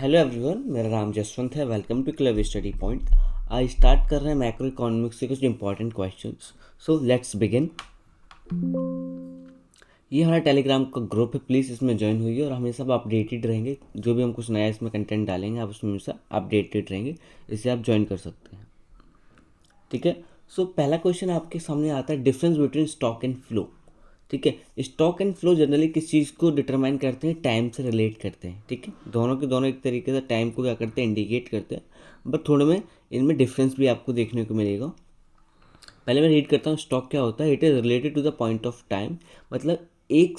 Hello everyone, मेरा नाम जसवंत है। Welcome to club study point. आज स्टार्ट कर रहे हैं मैक्रो इकोनॉमिक्स से कुछ important questions. So let's begin. ये हमारा टेलीग्राम का ग्रुप है, प्लीज़ इसमें ज्वाइन होइए और हमेशा अपडेटेड रहेंगे। जो भी हम कुछ नया इसमें कंटेंट डालेंगे आप उसमें हमेशा अपडेटेड रहेंगे, इससे आप ज्वाइन कर सकते हैं। ठीक है। सो पहला क्वेश्चन आपके सामने आता है, difference between stock and flow. ठीक है। स्टॉक एंड फ्लो जनरली किस चीज़ को डिटरमाइन करते हैं? टाइम से रिलेट करते हैं। ठीक है। दोनों के दोनों एक तरीके से टाइम को क्या करते हैं? इंडिकेट करते हैं। बट थोड़े में इनमें डिफरेंस भी आपको देखने को मिलेगा। पहले मैं रीड करता हूँ, स्टॉक क्या होता है। It is related to the point of time. मतलब एक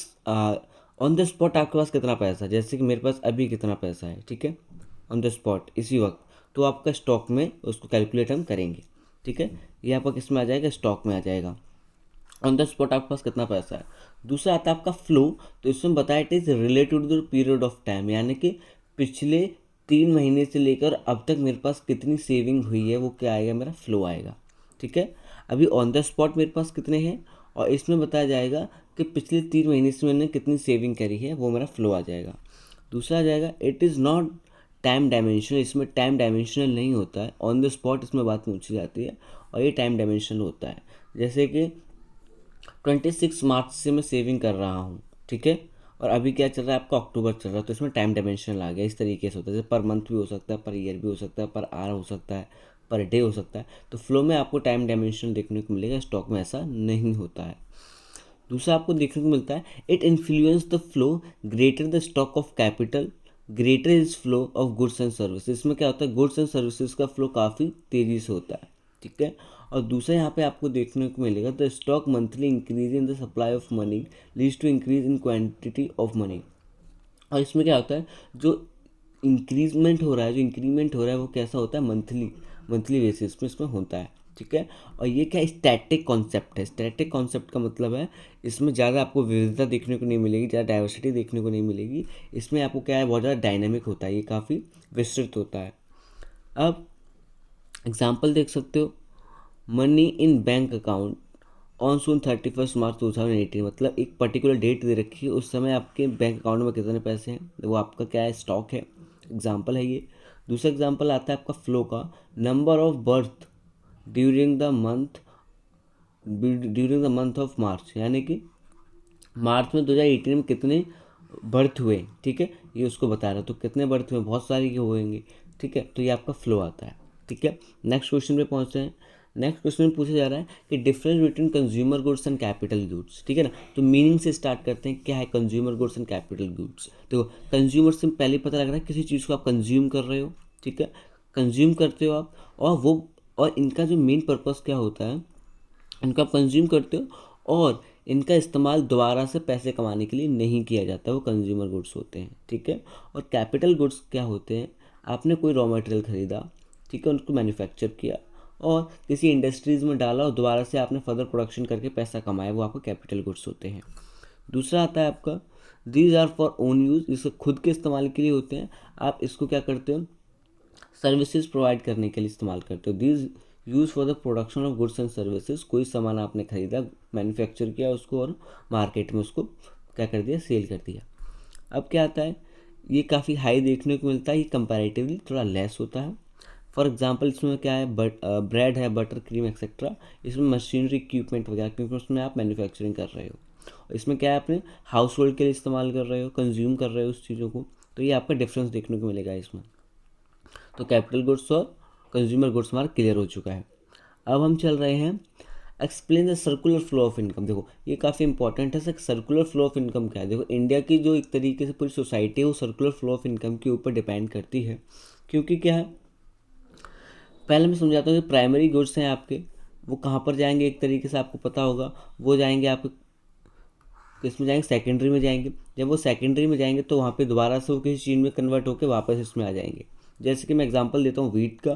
ऑन द स्पॉट आपके पास कितना पैसा है, जैसे कि मेरे पास अभी कितना पैसा है। ठीक है। ऑन द स्पॉट इसी वक्त, तो आपका स्टॉक में उसको कैलकुलेट हम करेंगे। ठीक है। ये आपका किस में आ जाएगा? स्टॉक में आ जाएगा। ऑन द स्पॉट आपके पास कितना पैसा है। दूसरा आता है आपका फ्लो। तो इसमें बताया it is related to the period of time, यानी कि पिछले 3 महीने से लेकर अब तक मेरे पास कितनी सेविंग हुई है, वो क्या आएगा? मेरा फ्लो आएगा। ठीक है। अभी ऑन द स्पॉट मेरे पास कितने हैं, और इसमें बताया जाएगा कि पिछले 3 महीने से मैंने कितनी सेविंग करी है, वो मेरा फ्लो आ जाएगा। दूसरा आ जाएगा, it is not time dimensional. इसमें टाइम डायमेंशनल नहीं होता है। ऑन द स्पॉट इसमें बात पूछी जाती है और ये टाइम डायमेंशनल होता है। जैसे कि 26 मार्च से मैं सेविंग कर रहा हूँ। ठीक है। और अभी क्या चल रहा है आपका? अक्टूबर चल रहा है, तो इसमें टाइम डायमेंशनल आ गया। इस तरीके से होता है, जैसे पर मंथ भी हो सकता है, पर ईयर भी हो सकता है, पर आवर हो सकता है, पर डे हो सकता है। तो फ्लो में आपको टाइम डायमेंशनल देखने को मिलेगा, स्टॉक में ऐसा नहीं होता है। दूसरा आपको देखने को मिलता है, it influence the flow greater the stock of capital greater is flow of goods and services. इसमें क्या होता है? गुड्स एंड सर्विसेज का फ्लो काफ़ी तेज़ी से होता है। ठीक है। और दूसरा यहाँ पे आपको देखने को मिलेगा, the stock monthly increase in the supply of money leads to increase in quantity of money. और इसमें क्या होता है, जो इंक्रीजमेंट हो रहा है, जो इंक्रीमेंट हो रहा है, वो कैसा होता है? मंथली मंथली बेसिस पे इसमें होता है। ठीक है। और ये क्या स्टैटिक कॉन्सेप्ट है। स्टैटिक कॉन्सेप्ट का मतलब है, इसमें ज़्यादा आपको विविधता देखने को नहीं मिलेगी, ज़्यादा डाइवर्सिटी देखने को नहीं मिलेगी। इसमें आपको क्या है, बहुत ज़्यादा डायनेमिक होता है, ये काफ़ी विस्तृत होता है। अब एग्जाम्पल देख सकते हो, money in bank account on soon 31 March 2018। मतलब एक पर्टिकुलर डेट दे रखी है, उस समय आपके बैंक अकाउंट में कितने पैसे हैं, वो आपका क्या है? स्टॉक है। एग्जाम्पल है ये। दूसरा एग्जाम्पल आता है आपका फ्लो का, number of birth during the month of March, यानी कि मार्च में 2018 में कितने बर्थ हुए। ठीक है। ये उसको बता रहा है, तो कितने बर्थ हुए? बहुत सारे के होंगे। ठीक है। तो ये आपका फ्लो आता है। ठीक है। नेक्स्ट क्वेश्चन पे पहुंचते हैं। नेक्स्ट क्वेश्चन में पूछा जा रहा है कि difference between consumer goods and capital goods. ठीक है ना। तो मीनिंग से स्टार्ट करते हैं, क्या है consumer goods and capital goods. देखो, कंज्यूमर से पहले पता लग रहा है किसी चीज़ को आप कंज्यूम कर रहे हो। ठीक है। कंज्यूम करते हो आप, और इनका जो मेन पर्पस क्या होता है, इनको आप कंज्यूम करते हो और इनका इस्तेमाल दोबारा से पैसे कमाने के लिए नहीं किया जाता, वो कंज्यूमर गुड्स होते हैं। ठीक है। और कैपिटल गुड्स क्या होते हैं? आपने कोई रॉ मटेरियल ख़रीदा, ठीक है, उनको मैन्युफैक्चर किया और किसी इंडस्ट्रीज़ में डाला और दोबारा से आपने फर्दर प्रोडक्शन करके पैसा कमाया, वो आपको कैपिटल गुड्स होते हैं। दूसरा आता है आपका, these are for own use. इसको खुद के इस्तेमाल के लिए होते हैं। आप इसको क्या करते हो? सर्विसेज प्रोवाइड करने के लिए इस्तेमाल करते हो। These use for the production of goods and services. कोई सामान आपने खरीदा, मैन्युफैक्चर किया उसको और मार्केट में उसको क्या कर दिया? सेल कर दिया। अब क्या आता है, ये काफ़ी हाई देखने को मिलता है, ये कंपैरेटिवली थोड़ा लेस होता है। फॉर एग्जांपल इसमें क्या है, ब्रेड है, बटर, क्रीम एक्सेट्रा। इसमें मशीनरी इक्विपमेंट वगैरह, क्योंकि उसमें आप मैन्युफैक्चरिंग कर रहे हो। इसमें क्या है, अपने हाउस होल्ड के लिए इस्तेमाल कर रहे हो, कंज्यूम कर रहे हो उस चीज़ों को। तो ये आपका डिफरेंस देखने को मिलेगा इसमें। तो कैपिटल गुड्स और कंज्यूमर गुड्स हमारा क्लियर हो चुका है। अब हम चल रहे हैं, explain the circular flow of income. देखो, ये काफ़ी इंपॉर्टेंट है। सर्कुलर फ्लो ऑफ इनकम क्या है? देखो, इंडिया की जो एक तरीके से पूरी सोसाइटी है, वो सर्कुलर फ्लो ऑफ इनकम के ऊपर डिपेंड करती है। क्योंकि क्या है, पहले मैं समझाता हूँ, जो प्राइमरी गुड्स हैं आपके, वो कहाँ पर जाएंगे? एक तरीके से आपको पता होगा, वो जाएंगे आपके किस में जाएंगे? सेकेंडरी में जाएंगे। जब वो सेकेंडरी में जाएंगे तो वहाँ पे दोबारा से वो किसी चीज़ में कन्वर्ट होकर वापस इसमें आ जाएंगे। जैसे कि मैं एग्जांपल देता हूँ वीट का।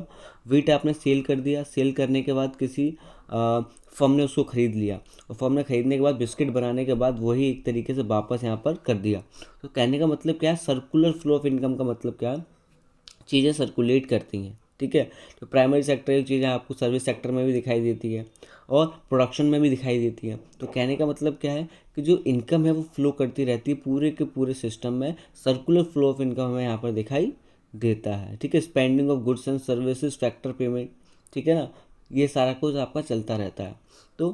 वीट आपने सेल कर दिया, सेल करने के बाद किसी फर्म ने उसको ख़रीद लिया, और फर्म ने ख़रीदने के बाद बिस्किट बनाने के बाद वही एक तरीके से वापस यहाँ पर कर दिया। तो कहने का मतलब क्या है? सर्कुलर फ्लो ऑफ इनकम का मतलब क्या है? चीज़ें सर्कुलेट करती हैं। ठीक है। तो प्राइमरी सेक्टर की चीज़ें आपको सर्विस सेक्टर में भी दिखाई देती है और प्रोडक्शन में भी दिखाई देती है। तो कहने का मतलब क्या है कि जो इनकम है वो फ्लो करती रहती है पूरे के पूरे सिस्टम में। सर्कुलर फ्लो ऑफ इनकम हमें यहाँ पर दिखाई देता है, ठीक है। Spending of goods and services, factor payment, ठीक है ना, ये सारा कुछ आपका चलता रहता है। तो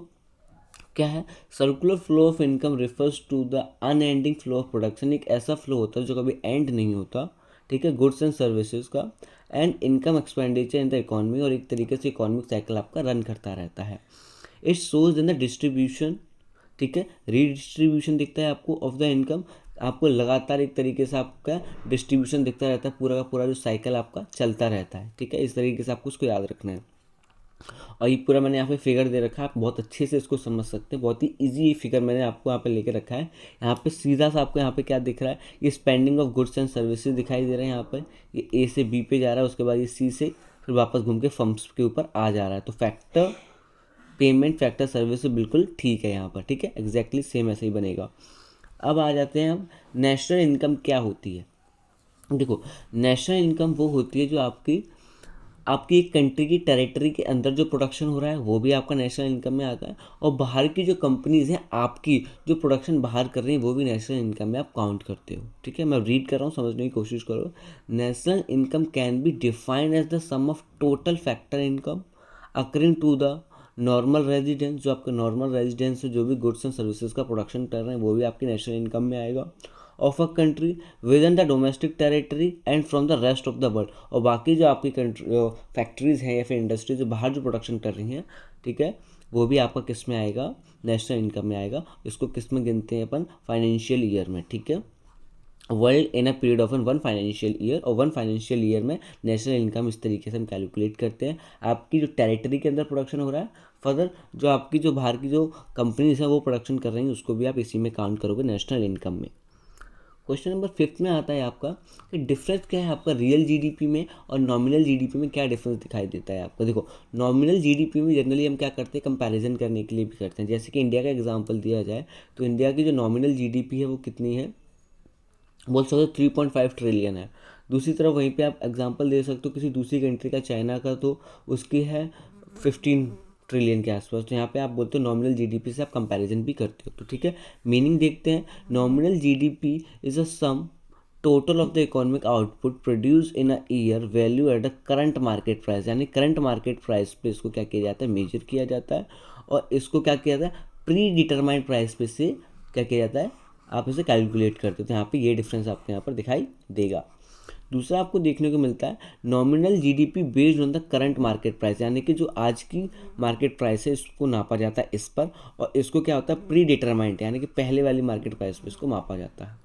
क्या है, circular flow of income refers to the unending flow of production. एक ऐसा फ्लो होता है जो कभी एंड नहीं होता, ठीक है, गुड्स एंड सर्विसेज का, and income expenditure in the economy, और एक तरीके से इकोनॉमिक साइकिल आपका रन करता रहता है। It shows in the distribution, ठीक है, रीडिस्ट्रीब्यूशन दिखता है आपको ऑफ द इनकम, आपको लगातार एक तरीके से आपका डिस्ट्रीब्यूशन दिखता रहता है, पूरा का पूरा जो साइकिल आपका चलता रहता है, ठीक है। इस तरीके से आपको उसको याद रखना है। और ये पूरा मैंने यहाँ पे फिगर दे रखा है, आप बहुत अच्छे से इसको समझ सकते हैं, बहुत ही इजी ये फिगर मैंने आपको यहाँ पे लेके रखा है। यहाँ पे सीधा सा आपको यहाँ पे क्या दिख रहा है, ये spending of goods and services दिखाई दे रहे हैं यहाँ पर, ये ए से बी पे जा रहा है, उसके बाद ये सी से फिर वापस घूम के फर्म्स के ऊपर आ जा रहा है। तो फैक्टर पेमेंट, फैक्टर सर्विस बिल्कुल ठीक है यहाँ पर, ठीक है, एग्जैक्टली सेम ऐसे ही बनेगा। अब आ जाते हैं हम, नेशनल इनकम क्या होती है। देखो, नेशनल इनकम वो होती है जो आपकी एक कंट्री की टेरिटरी के अंदर जो प्रोडक्शन हो रहा है वो भी आपका नेशनल इनकम में आता है, और बाहर की जो कंपनीज हैं आपकी जो प्रोडक्शन बाहर कर रही हैं वो भी नेशनल इनकम में आप काउंट करते हो, ठीक है। मैं रीड कर रहा हूँ, समझने की कोशिश करो। National income can be defined as the sum of total factor income accruing to the normal residence, जो आपका नॉर्मल रेजिडेंस है, जो भी गुड्स एंड सर्विसेज का प्रोडक्शन कर रहे हैं वो भी आपकी नेशनल इनकम में आएगा, of a country with in the domestic territory and from the rest of the world. और बाकी जो आपकी कंट्री फैक्ट्रीज़ हैं या फिर इंडस्ट्रीज जो बाहर जो प्रोडक्शन कर रही हैं, ठीक है, वो भी आपका किस में आएगा, नेशनल इनकम में आएगा। इसको किस में गिनते हैं अपन, फाइनेंशियल ईयर में, ठीक है। World in a period of one financial year, और वन फाइनेंशियल ईयर में नेशनल इनकम इस तरीके से हम कैलकुलेट करते हैं। आपकी जो टेरिटरी के अंदर प्रोडक्शन हो रहा है, फर्दर जो आपकी जो बाहर की जो कंपनीज हैं वो प्रोडक्शन कर रही हैं, उसको भी आप इसी में काउंट करोगे नेशनल इनकम में। क्वेश्चन नंबर 5 में आता है आपका कि डिफरेंस क्या है आपका रियल जीडीपी में और नॉमिनल जीडीपी में, क्या डिफरेंस दिखाई देता है आपको। देखो, नॉमिनल जीडीपी में जनरली हम क्या करते हैं, कंपैरिजन करने के लिए भी करते हैं। जैसे कि इंडिया का एग्जांपल दिया जाए तो इंडिया की जो नॉमिनल जीडीपी है वो कितनी है, बोल सकते हो 3.5 ट्रिलियन है। दूसरी तरफ वहीं पे आप एग्जांपल दे सकते हो किसी दूसरी कंट्री का, चाइना का, तो उसकी है 15 ट्रिलियन के आसपास। तो यहाँ पे आप बोलते हो नॉमिनल जीडीपी से आप कंपैरिजन भी करते हो, तो ठीक है। मीनिंग देखते हैं, nominal GDP is a sum total of the economic output produce in a year value at the current market price, यानी करंट मार्केट प्राइस पे इसको क्या किया जाता है, मेजर किया जाता है, और इसको क्या किया जाता है, प्री डिटरमाइंड प्राइस पे से क्या किया जाता है, आप इसे कैलकुलेट करते हो। तो यहाँ पे ये डिफरेंस आपको यहाँ पर दिखाई देगा। दूसरा आपको देखने को मिलता है nominal GDP based on the current market price, यानी कि जो आज की मार्केट प्राइस है इसको नापा जाता है इस पर, और इसको क्या होता है, प्री डिटरमाइंड, यानी कि पहले वाली मार्केट प्राइस पे इसको मापा जाता है।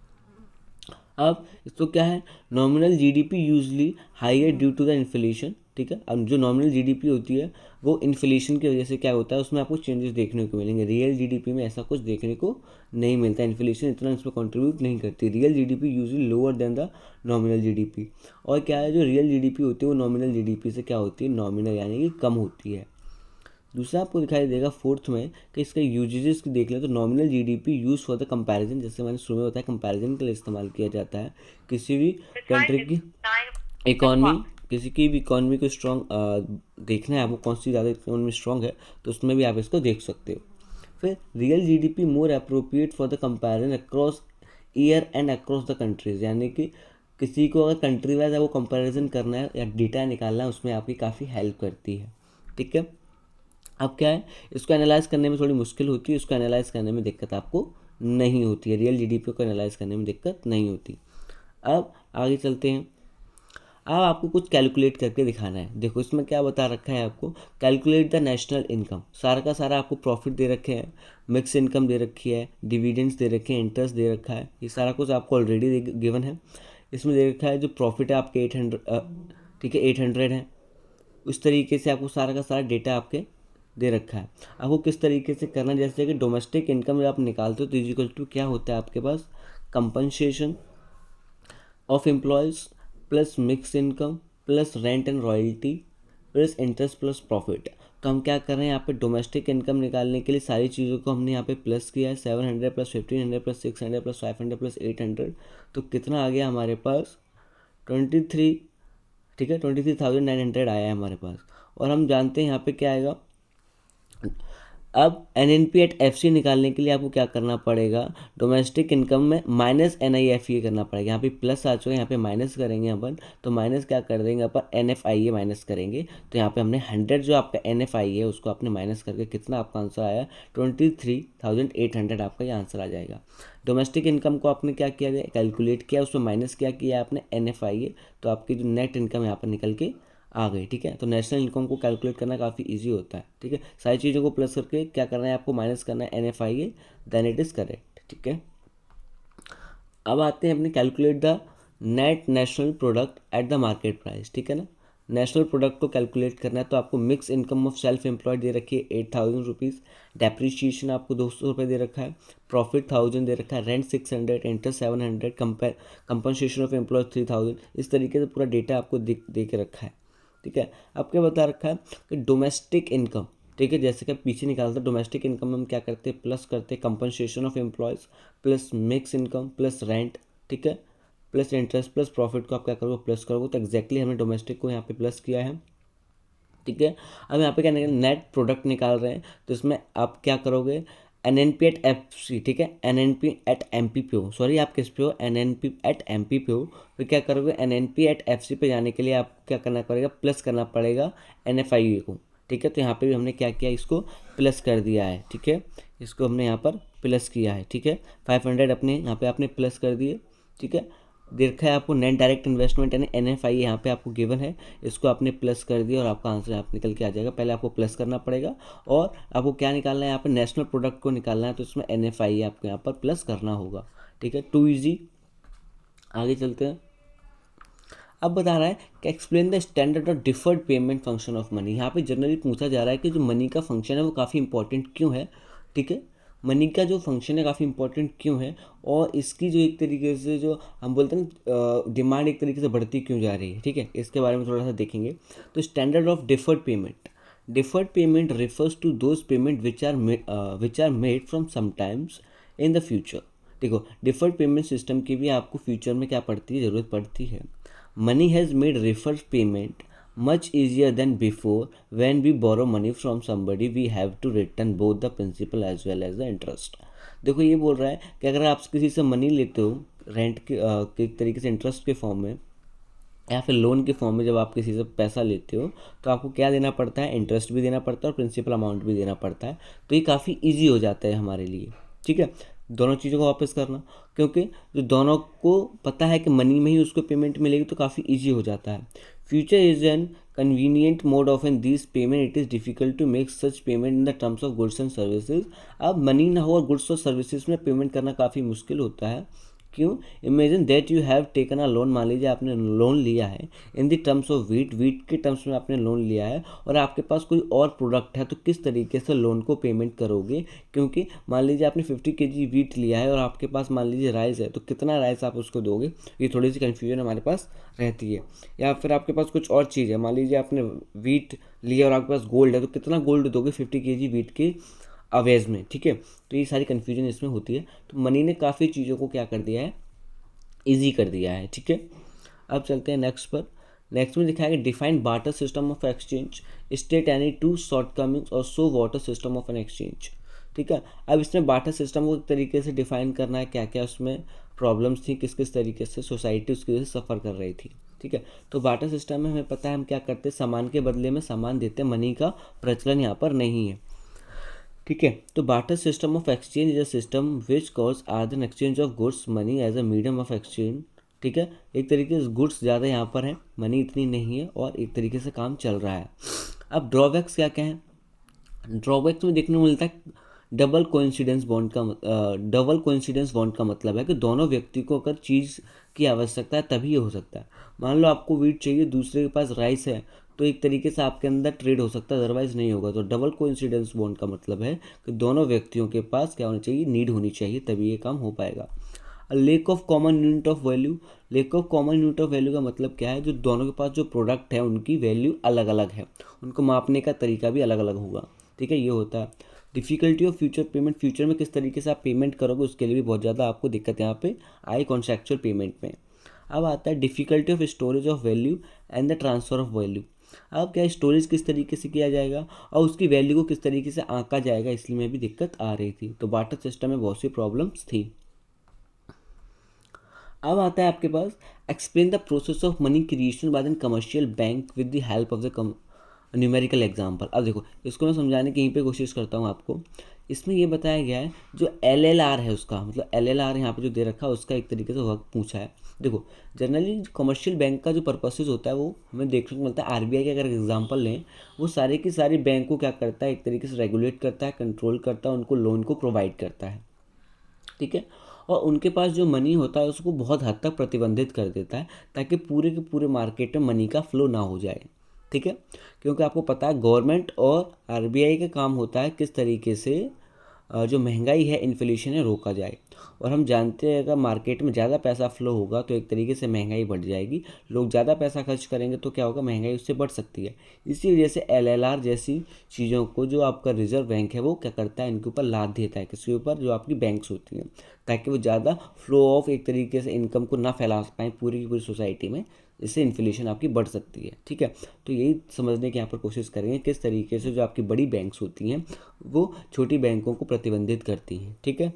अब इसको क्या है, nominal GDP usually higher due to the inflation, ठीक है। अब जो नॉमिनल जीडीपी होती है वो इन्फ्लेशन की वजह से क्या होता है, उसमें आपको चेंजेस देखने को मिलेंगे। रियल जीडीपी में ऐसा कुछ देखने को नहीं मिलता, इन्फ्लेशन इतना इसमें कंट्रीब्यूट नहीं करती। Real GDP usually lower than the nominal GDP. और क्या है, जो रियल जीडीपी होती है वो नॉमिनल जीडीपी से क्या होती है, नॉमिनल यानी कि कम होती है। दूसरा आपको दिखाई देगा फोर्थ में कि इसका यूजेजेस की देख लें तो nominal GDP use for the comparison, जैसे मैंने शुरू में बताया कंपैरिजन के लिए इस्तेमाल किया जाता है। किसी भी कंट्री की इकॉनमी, किसी की भी इकॉनमी को स्ट्रॉन्ग देखना है आपको, कौन सी ज़्यादा इकॉनमी स्ट्रॉन्ग है, तो उसमें भी आप इसको देख सकते हो। फिर real GDP more appropriate for the comparison across year and across the countries, यानी कि किसी को अगर कंट्री वाइज वो कंपैरिजन करना है या डेटा निकालना है उसमें आपकी काफ़ी हेल्प करती है, ठीक है। अब क्या है, इसको एनालाइज करने में थोड़ी मुश्किल होती है, इसको एनालाइज करने में दिक्कत आपको नहीं होती है, रियल जीडीपी को एनालाइज करने में दिक्कत नहीं होती। अब आगे चलते हैं। अब आपको कुछ कैलकुलेट करके दिखाना है। देखो इसमें क्या बता रखा है आपको, कैलकुलेट द नेशनल इनकम, सारा का सारा आपको प्रॉफिट दे रखे हैं, मिक्स इनकम दे रखी है, डिविडेंड्स दे रखे हैं, इंटरेस्ट दे रखा है, ये सारा कुछ आपको ऑलरेडी गिवन है। इसमें दे रखा है जो प्रॉफिट है आपके 800, ठीक है 800 है। उस तरीके से आपको सारा का सारा डेटा आपके दे रखा है। आपको किस तरीके से करना है, जैसे कि डोमेस्टिक इनकम जब आप निकालते हो तो इक्वल टू क्या होता है आपके पास, compensation of employees plus mix income plus rent and royalty plus interest plus profit. तो हम क्या कर रहे हैं यहाँ पे, डोमेस्टिक इनकम निकालने के लिए सारी चीज़ों को हमने यहाँ पे प्लस किया है, 700 प्लस 1500 प्लस 600 प्लस 500 प्लस 800, तो कितना आ गया हमारे पास 23, ठीक है 23,900 आया है हमारे पास। और हम जानते हैं यहाँ पे क्या आएगा, अब NNP/FC निकालने के लिए आपको क्या करना पड़ेगा, डोमेस्टिक इनकम में माइनस NIFE करना पड़ेगा। यहाँ पे प्लस आ चुका है, यहाँ पे माइनस करेंगे अपन, तो माइनस क्या कर देंगे अपन, NFIA माइनस करेंगे। तो यहाँ पे हमने 100 जो आपका NFIA है उसको आपने माइनस करके कितना आपका आंसर आया, 23,800 आपका ये आंसर आ जाएगा। डोमेस्टिक इनकम को आपने क्या किया, कैलकुलेट किया, उसमें माइनस क्या किया आपने, NFIA, तो आपकी जो नेट इनकम यहाँ पर निकल के आ गई। ठीक है, तो नेशनल इनकम को कैलकुलेट करना काफ़ी इजी होता है। ठीक है, सारी चीज़ों को प्लस करके क्या करना है आपको, माइनस करना है NFIA, then it is correct. ठीक है, अब आते हैं अपने calculate the net national product at the market price. ठीक है ना, नेशनल प्रोडक्ट को कैलकुलेट करना है, तो आपको mix income of self employed दे रखी है 8,000 रुपीज़, डेप्रीशिएशन आपको 200 रुपये दे रखा है, प्रॉफिट 1000 दे रखा है, rent 600, interest 700, compensation of employ 3000। इस तरीके से पूरा डेटा आपको दे के रखा है। ठीक है, अब क्या बता रखा है कि डोमेस्टिक इनकम, ठीक है, जैसे कि पीछे निकालते हैं डोमेस्टिक इनकम में हम क्या करते हैं, प्लस करते हैं compensation of employees plus mix income plus rent, ठीक है, प्लस इंटरेस्ट प्लस प्रॉफिट को आप क्या करोगे, प्लस करोगे। तो एक्जैक्टली हमने डोमेस्टिक को यहाँ पे प्लस किया है। ठीक है, अब यहाँ पे क्या निकाल, नेट प्रोडक्ट निकाल रहे हैं, तो इसमें आप क्या करोगे, NNP/FC, ठीक है, NNP/MP पे हो, सॉरी आप किस पे हो, NNP/MP पे हो, फिर क्या करोगे, NNP/FC पे जाने के लिए आप क्या करना पड़ेगा, प्लस करना पड़ेगा NFIA को। ठीक है, तो यहाँ पे भी हमने क्या किया, इसको प्लस कर दिया है। ठीक है, इसको हमने यहाँ पर प्लस किया है। ठीक है, 500 अपने यहाँ पे आपने प्लस कर दिए। ठीक है, देखा है आपको नेट डायरेक्ट इन्वेस्टमेंट यानी NFIA यहाँ पे आपको गिवन है, इसको आपने प्लस कर दिया और आपका आंसर यहाँ निकल के आ जाएगा। पहले आपको प्लस करना पड़ेगा और आपको क्या निकालना है, यहाँ पर नेशनल प्रोडक्ट को निकालना है, तो इसमें NFIA आपको यहाँ पर प्लस करना होगा। ठीक है, टू ईजी। आगे चलते हैं। अब बता रहा है कि एक्सप्लेन द स्टैंडर्ड और deferred payment function of money. यहाँ पे जनरली पूछा जा रहा है कि जो मनी का फंक्शन है वो काफ़ी इंपॉर्टेंट क्यों है। ठीक है, मनी का जो फंक्शन है काफ़ी इंपॉर्टेंट क्यों है और इसकी जो एक तरीके से जो हम बोलते हैं डिमांड एक तरीके से बढ़ती क्यों जा रही है। ठीक है, इसके बारे में थोड़ा सा देखेंगे। तो standard of deferred payment, deferred payment refers to those payment which are made from sometimes in the future. देखो, डिफर्ड पेमेंट सिस्टम की भी आपको फ्यूचर में क्या पड़ती है, ज़रूरत पड़ती है। Money has made reverse payment much easier than before. When we borrow money from somebody, we have to return both the principal as well as the interest. देखो, ये बोल रहा है कि अगर आप किसी से मनी लेते हो रेंट के एक तरीके से इंटरेस्ट के फॉर्म में या फिर लोन के फॉर्म में, जब आप किसी से पैसा लेते हो तो आपको क्या देना पड़ता है, इंटरेस्ट भी देना पड़ता है और प्रिंसिपल अमाउंट भी देना पड़ता है। तो ये काफ़ी ईजी हो जाता है हमारे लिए। ठीक है, दोनों चीज़ों को वापस करना, क्योंकि जो दोनों को पता है कि मनी में ही उसको पेमेंट मिलेगी, तो काफ़ी इजी हो जाता है। Future is an convenient mode of an this payment, it is difficult to make such payment in the terms of goods and services. अब मनी ना हो और गुड्स और सर्विसेज में पेमेंट करना काफ़ी मुश्किल होता है। क्यों, imagine that you have taken a loan, मान लीजिए आपने लोन लिया है इन द टर्म्स ऑफ वीट के टर्म्स में आपने लोन लिया है और आपके पास कोई और प्रोडक्ट है, तो किस तरीके से लोन को पेमेंट करोगे। क्योंकि मान लीजिए आपने 50 kg वीट लिया है और आपके पास मान लीजिए राइस है, तो कितना राइस आप उसको दोगे, ये थोड़ी सी कन्फ्यूजन हमारे पास रहती है। या फिर आपके पास कुछ और चीज़ है, मान लीजिए आपने वीट लिया और आपके पास गोल्ड है, तो कितना गोल्ड दोगे 50 kg वीट के अवेज में। ठीक है, तो ये सारी कन्फ्यूजन इसमें होती है। तो मनी ने काफ़ी चीज़ों को क्या कर दिया है, ईजी कर दिया है। ठीक है, अब चलते हैं नेक्स्ट पर। नेक्स्ट में दिखाया गया define barter system of exchange, state any two shortcomings और show barter system of an exchange. ठीक है, अब इसमें बार्टर सिस्टम को एक तरीके से डिफाइन करना है, क्या क्या उसमें प्रॉब्लम्स थी, किस किस तरीके से सोसाइटी उसकी वजह से सफ़र कर रही थी। ठीक है, तो बार्टर सिस्टम में हमें पता है हम क्या करते हैं, सामान के बदले में सामान देते हैं, मनी का प्रचलन यहाँ पर नहीं है। ठीक है, तो barter system of exchange is a system which cause are an exchange of goods money as a medium of exchange. ठीक है, एक तरीके से गुड्स ज़्यादा यहाँ पर है, मनी इतनी नहीं है और एक तरीके से काम चल रहा है। अब ड्रॉबैक्स क्या क्या हैं, ड्रॉबैक्स में देखने को मिलता है डबल कोइंसिडेंस बॉन्ड का मतलब है कि दोनों व्यक्ति को अगर चीज़ की आवश्यकता है तभी ये हो सकता है। मान लो आपको वीट चाहिए, दूसरे के पास राइस है, तो एक तरीके से आपके अंदर ट्रेड हो सकता है, अदरवाइज नहीं होगा। तो डबल कोइंसिडेंस बॉन्ड का मतलब है कि दोनों व्यक्तियों के पास क्या होना चाहिए, नीड होनी चाहिए, तभी ये काम हो पाएगा। Lake of common unit of value, lake of common unit of value का मतलब क्या है, जो दोनों के पास जो प्रोडक्ट है उनकी वैल्यू अलग अलग है, उनको मापने का तरीका भी अलग अलग होगा। ठीक है, ये होता है। Difficulty of future payment, future में किस तरीके से आप पेमेंट करोगे उसके लिए भी बहुत ज़्यादा आपको दिक्कत यहाँ पे आई कॉन्ट्रैक्चुअल पेमेंट में। अब आता है difficulty of storage of value and the transfer of value. अब क्या स्टोरेज किस तरीके से किया जाएगा और उसकी वैल्यू को किस तरीके से आंका जाएगा, इसलिए में भी दिक्कत आ रही थी। तो बार्टर सिस्टम में बहुत सी प्रॉब्लम्स थी। अब आता है आपके पास explain the process of money creation by an commercial bank with the help of the numerical example. अब देखो इसको मैं समझाने की यहीं पे कोशिश करता हूँ आपको। इसमें ये बताया गया है जो LLR है उसका, मतलब LLR यहाँ पे जो दे रखा है उसका एक तरीके से वर्क पूछा है। देखो जनरली कमर्शियल बैंक का जो पर्पसेस होता है वो हमें देखने को मिलता है। RBI के अगर एग्जांपल लें, वो सारे की सारी बैंक को क्या करता है, एक तरीके से रेगुलेट करता है, कंट्रोल करता है, उनको लोन को प्रोवाइड करता है, ठीक है। और उनके पास जो मनी होता है उसको बहुत हद तक प्रतिबंधित कर देता है ताकि पूरे के पूरे मार्केट में मनी का फ्लो ना हो जाए, ठीक है। क्योंकि आपको पता है गवर्नमेंट और RBI का काम होता है किस तरीके से जो महंगाई है, इन्फ्लेशन है, रोका जाए। और हम जानते हैं अगर मार्केट में ज़्यादा पैसा फ्लो होगा तो एक तरीके से महंगाई बढ़ जाएगी, लोग ज़्यादा पैसा खर्च करेंगे तो क्या होगा, महंगाई उससे बढ़ सकती है। इसी वजह से LLR जैसी चीज़ों को जो आपका रिजर्व बैंक है वो क्या करता है, इनके ऊपर लाद देता है, किसके ऊपर, जो आपकी बैंक्स होती हैं, ताकि वो ज़्यादा फ्लो ऑफ एक तरीके से इनकम को ना फैला पाएँ पूरी की पूरी सोसाइटी में, इससे इन्फ्लेशन आपकी बढ़ सकती है, ठीक है। तो यही समझने की यहाँ पर कोशिश करेंगे किस तरीके से जो आपकी बड़ी बैंक्स होती हैं वो छोटी बैंकों को प्रतिबंधित करती हैं, ठीक है।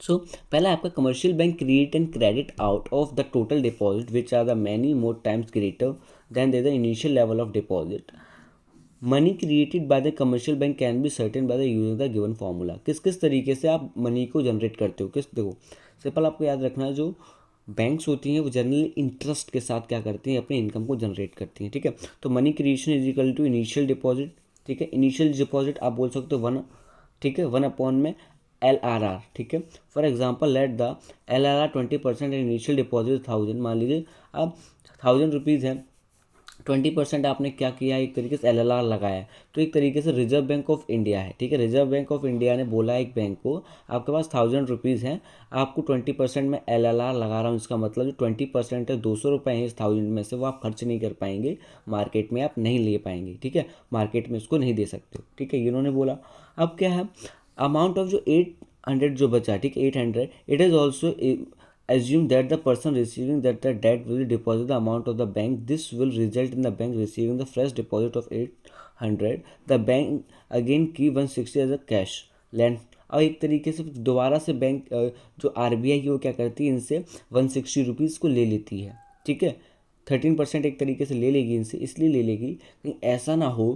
सो पहला आपका commercial bank create and credit out of the total deposit which are the many more times greater than the initial level of deposit. Money created by the commercial bank can be certain by the using the given formula. किस किस तरीके से आप money को generate करते हो, किस, देखो सिंपल आपको याद रखना है, जो बैंक्स होती हैं वो जनरली इंटरेस्ट के साथ क्या करती हैं, अपने इनकम को जनरेट करती हैं, ठीक है। तो money creation is equal to initial deposit, ठीक है। इनिशियल डिपॉजिट आप बोल सकते हो 1, ठीक है, 1 में LRR, ठीक है। For example let the LRR 20% and initial deposit 1000। मान लीजिए अब 1000 रुपीज़ है, 20% आपने क्या किया, एक तरीके से LLR लगाया। तो एक तरीके से रिजर्व बैंक ऑफ इंडिया है, ठीक है, रिजर्व बैंक ऑफ इंडिया ने बोला एक बैंक को आपके पास 1000 रुपीज़ हैं, आपको 20% में LLR लगा रहा हूँ। इसका मतलब जो 20% है 200 रुपये हैं इस 1000 में से, वो आप खर्च नहीं कर पाएंगे, मार्केट में आप नहीं ले पाएंगे, ठीक है, मार्केट में उसको नहीं दे सकते, ठीक है, इन्होंने बोला। अब क्या है, अमाउंट ऑफ जो 800 जो बचा, ठीक है, 800, it is also assume that the person receiving that the debt will deposit the amount of the bank. This will result in the bank receiving the fresh deposit of 800. The bank again keep 160 as a cash lend। और एक तरीके से दोबारा से bank जो RBI की वो क्या करती है, इनसे 160 रुपीज़ को ले लेती है, ठीक है। 13% एक तरीके से ले लेगी इनसे, इसलिए ले लेगी कहीं ऐसा ना हो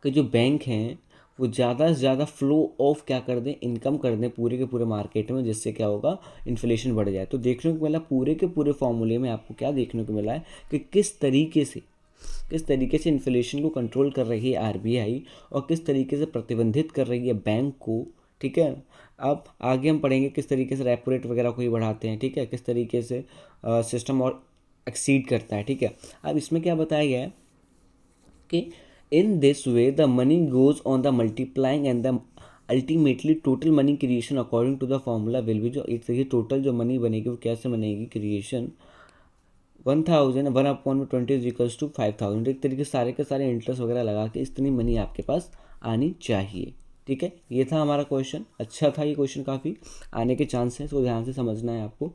कि जो बैंक हैं वो ज़्यादा से ज़्यादा फ्लो ऑफ क्या कर दें, इनकम कर दें पूरे के पूरे मार्केट में, जिससे क्या होगा, इन्फ्लेशन बढ़ जाए। तो देखने को मिला पूरे के पूरे फॉर्मूले में आपको क्या देखने को मिला है कि किस तरीके से इन्फ्लेशन को कंट्रोल कर रही है RBI और किस तरीके से प्रतिबंधित कर रही है बैंक को, ठीक है। अब आगे हम पढ़ेंगे किस तरीके से रेपो रेट वगैरह को ही बढ़ाते हैं, ठीक है, किस तरीके से सिस्टम और एक्सीड करता है, ठीक है। अब इसमें क्या बताया गया है कि in this way the money goes on the multiplying and the ultimately total money creation according to the formula will be, जो एक तरीके टोटल जो मनी बनेगी वो कैसे बनेगी, क्रिएशन 1000 1/20 इज इक्वल्स टू 5000। एक तरीके सारे के सारे इंटरेस्ट वगैरह लगा के इतनी मनी आपके पास आनी चाहिए, ठीक है। ये था हमारा क्वेश्चन, अच्छा था ये क्वेश्चन, काफ़ी आने के चांस है, तो ध्यान से समझना है आपको।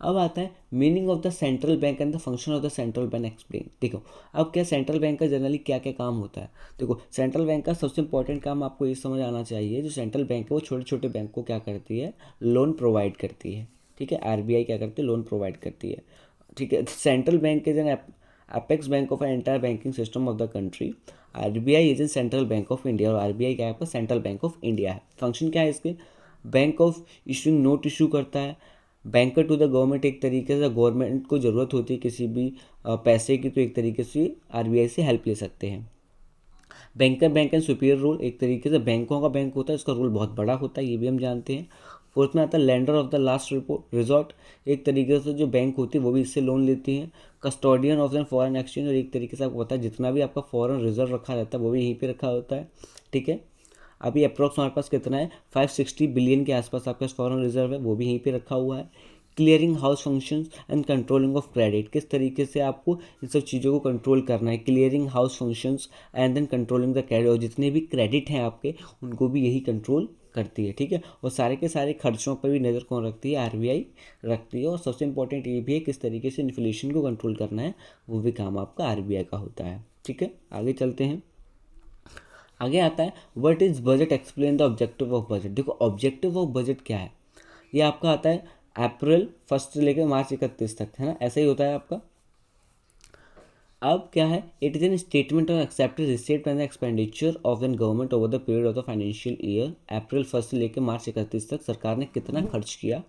अब आता है meaning of the central bank and the function of the central bank explain. देखो अब क्या सेंट्रल बैंक का जनरली क्या क्या काम होता है। देखो सेंट्रल बैंक का सबसे इंपॉर्टेंट काम आपको ये समझ आना चाहिए, जो सेंट्रल बैंक है वो छोटे छोटे बैंक को क्या करती है, लोन प्रोवाइड करती है, ठीक है। RBI क्या करती है, लोन प्रोवाइड करती है, ठीक है। Central bank is an apex bank of an entire banking system of the country. RBI is an central bank of India, और RBI क्या है आपका, सेंट्रल बैंक ऑफ इंडिया है। फंक्शन क्या है इसके, bank of issuing note issue करता है, बैंकर टू द गवर्नमेंट, एक तरीके से गवर्नमेंट को ज़रूरत होती है किसी भी पैसे की तो एक तरीके से RBI से हेल्प ले सकते हैं। Banker bank and superior role, एक तरीके से बैंकों का बैंक होता है, इसका रोल बहुत बड़ा होता है, ये भी हम जानते हैं। फोर्थ में आता है lender of the last resort, एक तरीके से जो बैंक होती है वो भी इससे लोन लेती हैं। Custodian of the foreign exchange, और एक तरीके से आपको पता है जितना भी आपका फॉरेन रिजर्व रखा रहता है वो भी यहीं पे रखा होता है, ठीक है। अभी अप्रॉक्स हमारे पास कितना है, 560 बिलियन के आसपास आपका फॉरेन रिजर्व है, वो भी यहीं पे रखा हुआ है। Clearing house functions and controlling of credit, किस तरीके से आपको इन सब चीज़ों को कंट्रोल करना है। Clearing house functions and then controlling the credit, और जितने भी क्रेडिट हैं आपके उनको भी यही कंट्रोल करती है, ठीक है। और सारे के सारे खर्चों पर भी नज़र कौन रखती है, आरबीआई रखती है। और सबसे इंपॉर्टेंट ये भी है किस तरीके से इन्फ्लेशन को कंट्रोल करना है, वो भी काम आपका आरबीआई का होता है, ठीक है। आगे चलते हैं। आगे आता है what is budget, explain the objective of budget. देखो ऑब्जेक्टिव ऑफ बजट क्या है, ये आपका आता है अप्रैल 1 से लेकर मार्च 31 तक, है ना, ऐसा ही होता है आपका। अब क्या है, it is an statement of accepted receipt and expenditure of the government over the period of the financial year. April 1 से लेकर मार्च 31 तक सरकार ने कितना खर्च किया,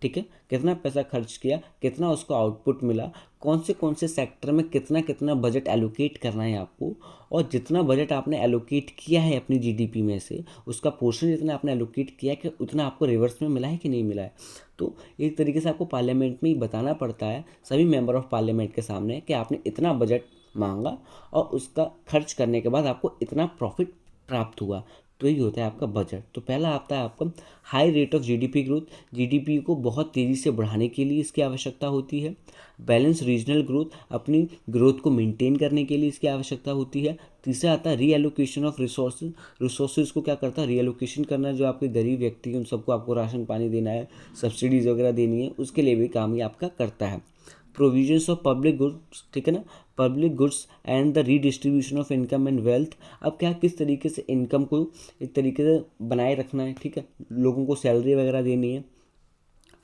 ठीक है, कितना पैसा खर्च किया, कितना उसको आउटपुट मिला, कौन से सेक्टर में कितना कितना बजट एलोकेट करना है आपको, और जितना बजट आपने एलोकेट किया है अपनी जीडीपी में से उसका पोर्शन जितना आपने एलोकेट किया है कि उतना आपको रिवर्स में मिला है कि नहीं मिला है। तो एक तरीके से आपको पार्लियामेंट में ही बताना पड़ता है सभी मेंबर ऑफ पार्लियामेंट के सामने कि आपने इतना बजट मांगा और उसका खर्च करने के बाद आपको इतना प्रॉफिट प्राप्त हुआ, तो यही होता है आपका बजट। तो पहला आता है आपका high rate of GDP growth, GDP को बहुत तेज़ी से बढ़ाने के लिए इसकी आवश्यकता होती है। बैलेंस रीजनल ग्रोथ, अपनी ग्रोथ को मेंटेन करने के लिए इसकी आवश्यकता होती है। तीसरा आता है रीएलोकेशन ऑफ रिसोर्सेज, रिसोर्सेज को क्या करता है, रीएलोकेशन करना, जो आपके गरीब व्यक्ति हैं उन सबको आपको राशन पानी देना है, सब्सिडीज़ वगैरह देनी है, उसके लिए भी काम ये आपका करता है। प्रोविजंस ऑफ पब्लिक गुड्स, ठीक है ना, public goods and the redistribution of income and wealth. अब क्या किस तरीके से इनकम को एक तरीके से बनाए रखना है, ठीक है, लोगों को सैलरी वगैरह देनी है।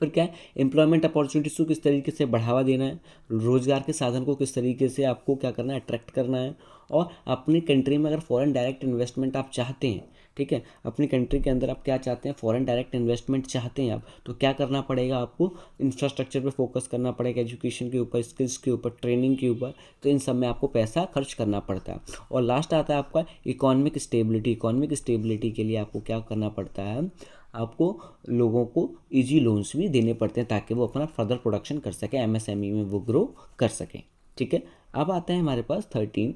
फिर क्या है, एम्प्लॉयमेंट अपॉर्चुनिटीज़ को किस तरीके से बढ़ावा देना है, रोजगार के साधन को किस तरीके से आपको क्या करना है, अट्रैक्ट करना है। और अपनी कंट्री में अगर फॉरेन डायरेक्ट इन्वेस्टमेंट आप चाहते हैं, ठीक है, अपनी कंट्री के अंदर आप क्या चाहते हैं, फॉरेन डायरेक्ट इन्वेस्टमेंट चाहते हैं आप, तो क्या करना पड़ेगा आपको, इंफ्रास्ट्रक्चर पे फोकस करना पड़ेगा, एजुकेशन के ऊपर, स्किल्स के ऊपर, ट्रेनिंग के ऊपर। तो इन सब में आपको पैसा खर्च करना पड़ता है। और लास्ट आता है आपका इकोनॉमिक स्टेबिलिटी, इकोनॉमिक स्टेबिलिटी के लिए आपको क्या करना पड़ता है, आपको लोगों को इजी लोन्स भी देने पड़ते हैं ताकि वो अपना फर्दर प्रोडक्शन कर सके, एमएसएमई में वो ग्रो कर सकें, ठीक है। अब आता है हमारे पास 13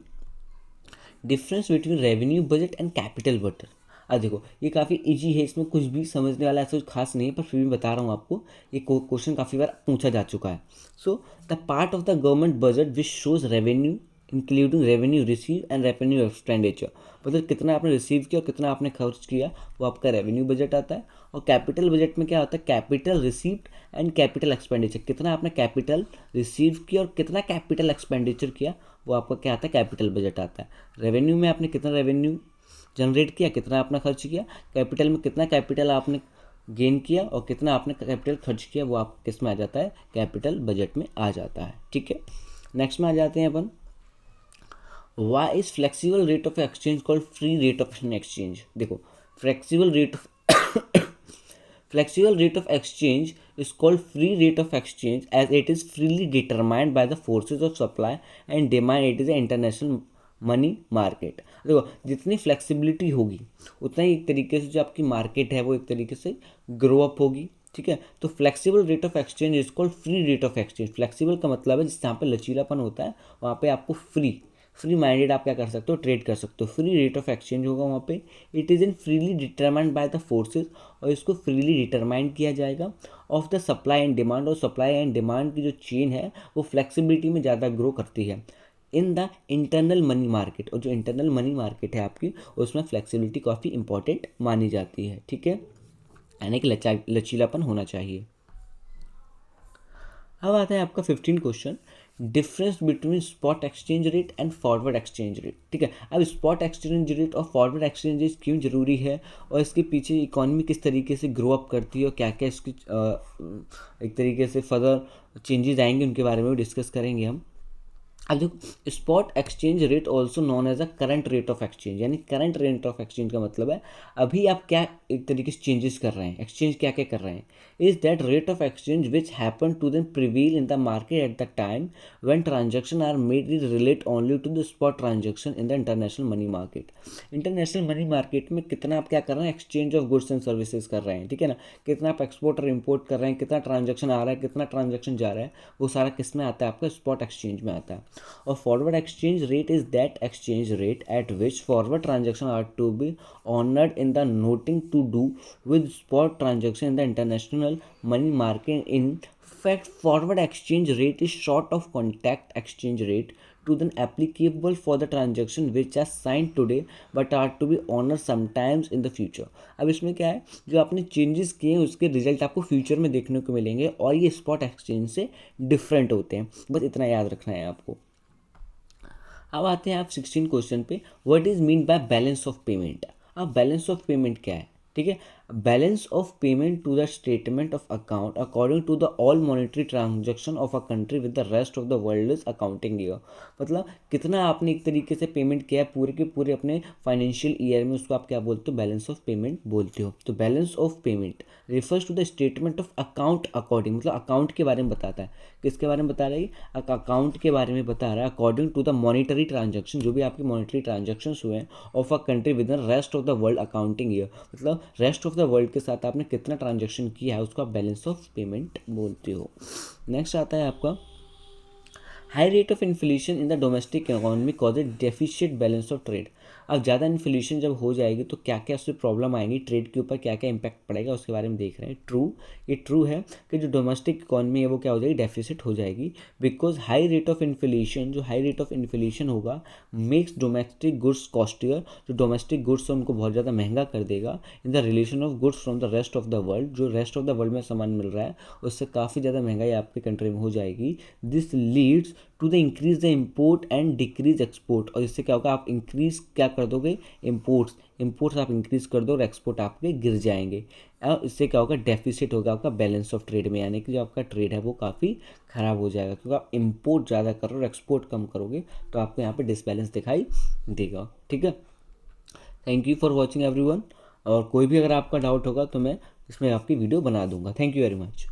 difference between revenue budget and capital budget. अब देखो ये काफ़ी इजी है, इसमें कुछ भी समझने वाला ऐसा कुछ खास नहीं है, पर फिर भी बता रहा हूँ आपको, ये क्वेश्चन काफ़ी बार पूछा जा चुका है। So the part of the government budget which shows revenue including revenue receive and revenue expenditure, मतलब कितना आपने रिसीव किया और कितना आपने खर्च किया, वो आपका रेवेन्यू बजट आता है। और कैपिटल बजट में क्या होता है, capital received and capital expenditure, कितना आपने कैपिटल रिसीव किया और कितना कैपिटल एक्सपेंडिचर किया, वो आपका क्या आता है, कैपिटल बजट आता है। रेवेन्यू में आपने कितना रेवेन्यू जनरेट किया, कितना आपने खर्च किया, कैपिटल में कितना कैपिटल आपने गेन किया और कितना आपने कैपिटल खर्च किया, वो आप किस में आ जाता है, कैपिटल बजट में आ जाता है, ठीक है। नेक्स्ट में आ जाते हैं अपन, why is flexible rate of exchange called free rate of exchange. देखो flexible rate of flexible rate of exchange is called free rate of exchange as it is freely determined by the forces of supply and demand. It is an international money market. देखो जितनी flexibility होगी उतना ही एक तरीके से जो आपकी market है वो एक तरीके से ग्रो अप होगी, ठीक है। तो flexible rate of exchange is called free rate of exchange. Flexible का मतलब है जिस जहाँ पे लचीलापन होता है वहाँ पे आपको फ्री माइंडेड आप क्या कर सकते हो, ट्रेड कर सकते हो। फ्री रेट ऑफ एक्सचेंज होगा वहाँ पे। It is in freely determined by the forces, और इसको फ्रीली डिटरमाइन किया जाएगा of the supply and demand. और सप्लाई एंड डिमांड की जो चेन है वो फ्लेक्सिबिलिटी में ज़्यादा ग्रो करती है in the internal money market. और जो इंटरनल मनी मार्केट है आपकी उसमें फ्लेक्सिबिलिटी काफ़ी इंपॉर्टेंट मानी जाती है, ठीक है, यानी कि लचीलापन होना चाहिए। अब आता है आपका 15 question, difference between spot exchange rate and forward exchange rate, ठीक है। अब स्पॉट एक्सचेंज रेट और फॉरवर्ड एक्सचेंज रेट क्यों जरूरी है और इसके पीछे इकोनॉमी किस तरीके से ग्रो अप करती है और क्या क्या इसकी एक तरीके से फर्दर चेंजेस आएंगे उनके बारे में भी डिस्कस करेंगे हम। अब देखो spot exchange rate also known as a current rate of exchange, यानी करंट रेट ऑफ एक्सचेंज का मतलब है अभी आप क्या एक तरीके से चेंजेस कर रहे हैं, एक्सचेंज क्या क्या कर रहे हैं। Is that rate of exchange which happen to then prevail in the market at the time when transaction are made is relate only to the spot transaction in the international money market. International money market में कितना आप क्या कर रहे हैं, exchange of goods and services कर रहे हैं, ठीक है ना, कितना आप एक्सपोर्ट और इम्पोर्ट कर रहे हैं, कितना ट्रांजेक्शन आ रहा है, कितना ट्रांजेक्शन जा रहा है, वो सारा किस में आता है, आपका स्पॉट एक्सचेंज में आता है। और forward exchange rate is that exchange rate at which forward transaction are to be honoured in the nothing to do with spot transaction in the international money market in Fact forward exchange rate is short of contact exchange rate to then applicable for the transaction which are signed today but are to be honored sometimes in the future। अब इसमें क्या है, जो आपने changes किए हैं उसके result आपको फ्यूचर में देखने को मिलेंगे और ये स्पॉट एक्सचेंज से डिफरेंट होते हैं, बस इतना याद रखना है आपको। अब आते हैं आप 16 क्वेश्चन पे, what is mean by balance of payment. अब बैलेंस ऑफ पेमेंट क्या है, ठीक है, balance of payment to the statement of account according to the all monetary transaction of a country with the rest of the world is accounting year. मतलब कितना आपने एक तरीके से पेमेंट किया है पूरे के पूरे अपने फाइनेंशियल ईयर में, उसको आप क्या बोलते हो, बैलेंस ऑफ पेमेंट बोलते हो। तो balance of payment refers to the statement of account according, मतलब अकाउंट के बारे में बताता है, किसके बारे में बता रहा है, अकाउंट के बारे में बता रहा है, according to the monetary transaction, जो भी आपकी मॉनेटरी ट्रांजेक्शंस हुए हैं, of a country with the rest of the world accounting year, मतलब रेस्ट ऑफ द वर्ल्ड के साथ आपने कितना ट्रांजेक्शन किया है उसको आप बैलेंस ऑफ पेमेंट बोलते हो। नेक्स्ट आता है आपका, high rate of inflation in the domestic economy causes deficient balance of trade. अब ज़्यादा इन्फ्लेशन जब हो जाएगी तो क्या क्या उससे प्रॉब्लम आएंगी, ट्रेड के ऊपर क्या क्या इंपैक्ट पड़ेगा उसके बारे में देख रहे हैं। ट्रू, ये ट्रू है कि जो डोमेस्टिक इकोनॉमी है वो क्या हो जाएगी, डेफिसिट हो जाएगी, because high rate of inflation, जो हाई रेट ऑफ इन्फ्लेशन होगा मेक्स डोमेस्टिक गुड्स कॉस्टियर, जो डोमेस्टिक गुड्स है उनको बहुत ज़्यादा महंगा कर देगा in the relation of goods from the rest of the world, जो रेस्ट ऑफ द वर्ल्ड में सामान मिल रहा है उससे काफ़ी ज़्यादा महंगाई आपके कंट्री में हो जाएगी। This leads to the increase the import and decrease export, और इससे क्या होगा, आप इंक्रीज क्या कर दोगे, इम्पोर्ट्स आप इंक्रीज कर दो और एक्सपोर्ट आपके गिर जाएंगे। और इससे क्या होगा, डेफिसिट होगा आपका बैलेंस ऑफ ट्रेड में, यानी कि जो आपका ट्रेड है वो काफ़ी ख़राब हो जाएगा, क्योंकि आप इम्पोर्ट ज़्यादा कर रहे हो और एक्सपोर्ट कम करोगे तो आपको यहाँ पे डिसबैलेंस दिखाई देगा। ठीक है, thank you for watching everyone, और कोई भी अगर आपका डाउट होगा तो मैं इसमें आपकी वीडियो बना दूंगा। Thank you very much.